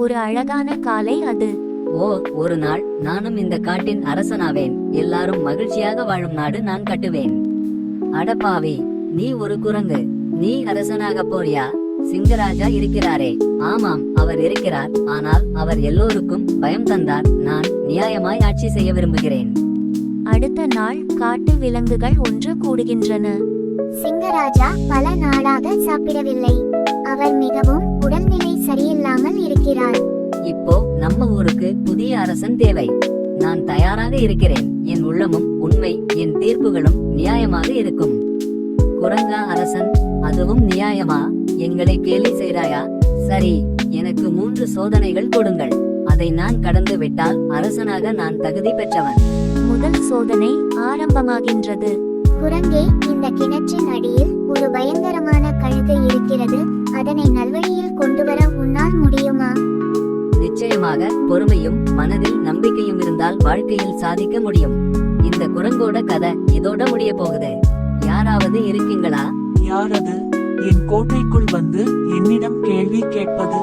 ஒரு அழகான காலை அது. ஓ, ஒரு நாள் நானும் இந்த காட்டின் அரசனாவேன். எல்லாரும் மகிழ்ச்சியாக வாழும் நாடு நான் கட்டுவேன். அடப்பாவி, நீ ஒரு குரங்கு, நீ அரசனாக போறியா? சிங்கராஜா இருக்கிறாரே. ஆமாம், அவர் இருக்கிறார். ஆனால் அவர் எல்லோருக்கும் பயம் தந்தார். நான் நியாயமாய் ஆட்சி செய்ய விரும்புகிறேன். அடுத்த நாள் காட்டு விலங்குகள் ஒன்று கூடுகின்றன. சிங்கராஜா பல நாளாக சாப்பிடவில்லை. அவர் மிகவும் உடல்நிலை சரியில்லாமல் இருக்கிறார். இப்போ நம்ம ஊருக்கு புதிய அரசன் தேவை. நான் தயாராக இருக்கிறேன். என் உள்ளமும் உண்மை, என் தீர்ப்புகளும் நியாயமாக இருக்கும். குரங்கா அரசன், அதுவும் நியாயமா? எங்களை கேலி செய்றாயா? சரி, எனக்கு 3 சோதனைகள் கொடுங்கள். அதை நான் கடந்து விட்டால் அரசனாக நான் தகுதி பெற்றவன். முதல் சோதனை ஆரம்பமாகின்றது. குரங்கே, இந்த கிணற்றின் அடியில் ஒரு பயங்கரமான கழுகு இருக்கிறது. அதனை நல்வழியில் கொண்டுவர உன்னால் முடியுமா? நிச்சயமாக. பொறுமையும் மனதில் நம்பிக்கையும் இருந்தால் வாழ்க்கையில் சாதிக்க முடியும். இந்த குரங்கோட கதை இதோட முடிய போகுது. யாராவது இருக்கீங்களா? யாரது என் கோட்டைக்குள் வந்து என்னிடம் கேள்வி கேட்பது?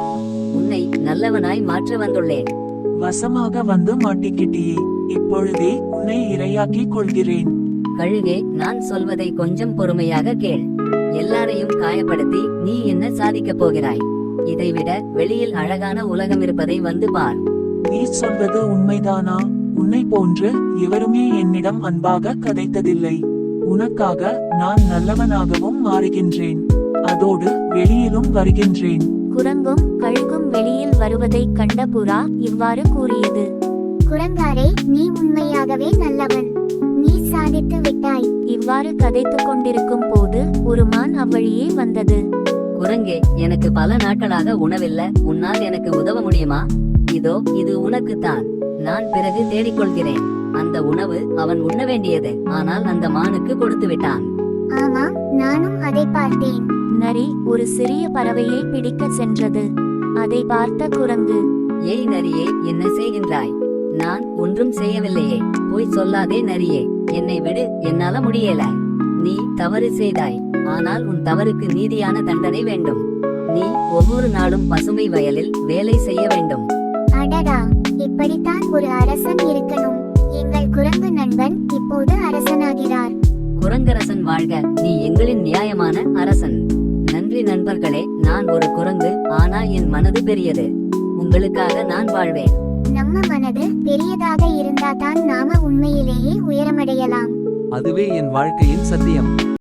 உன்னை நல்லவனாய் மாற்ற வந்துள்ளேன். வசமாக வந்து மாட்டிக்கிட்டியே. இப்பொழுதே உன்னை இரையாக்கிக் கொள்கிறேன். கழுகே, நான் சொல்வதை கொஞ்சம் பொறுமையாக கேள். எல்லாரையும் காயப்படுத்தி நீ என்ன சாதிக்க போகிறாய்? இதைவிட வெளியில் அழகான உலகம் இருப்பதை வந்து பார். நீ சொல்வது உண்மைதானா? உன்னை போன்று எவருமே என்னிடம் அன்பாக கதைத்ததில்லை. உனக்காக நான் நல்லவனாகவும் மாறுகின்றேன். அதோடு வெளியிலும் வருகின்றேன். குரங்கும் கழுகும் வெளியில் வருவதை கண்ட புறா இவ்வாறு கூறியது. குரங்காரே, நீ உண்மையாகவே நல்லவன். நீ சாதித்து விட்டாய். இவ்வாறு கதைத்துக் கொண்டிருக்கும் போது ஒரு மான் அவ்வழியே வந்தது. குரங்கே, எனக்கு பல நாட்களாக உணவில்லை. உன்னால் எனக்கு உதவ முடியுமா? இதோ இது உனக்குத்தான். நான் பிறகு தேடிக்கொள்கிறேன். அந்த உணவு அவன் உண்ண வேண்டியது. ஆனால் அந்த மானுக்கு கொடுத்து விட்டான். ஆமாம், நானும் அதை பார்த்தேன். நரி ஒரு சிறிய பறவையை பிடிக்க சென்றது. அதை பார்த்த குரங்கு, ஏய் நரியே, என்ன செய்கின்றாய்? நான் ஒன்றும் செய்யவில்லையே. போய் சொல்லாதே நரியே. என்னை விடு, என்னால முடியல. நீ தவறு செய்தாய். ஆனால் உன் தவறுக்கு நீதியான தண்டனை வேண்டும். நீ ஒவ்வொரு நாளும் பசுமை வயலில் வேலை செய்ய வேண்டும். அடடா, இப்படித்தான் ஒரு அரசன் இருக்கணும். எங்கள் குரங்கு நண்பன் இப்போது அரசனாகிறார். குரங்கரசன் வாழ்க. நீ எங்களின் நியாயமான அரசன். நன்றி நண்பர்களே. நான் ஒரு குரங்கு, ஆனா என் மனது பெரியது. உங்களுக்காக நான் வாழ்வேன். நம்ம மனது பெரியதாக இருந்தாதான் நாம உண்மையிலேயே உயரமடையலாம். அதுவே என் வாழ்க்கையின் சத்தியம்.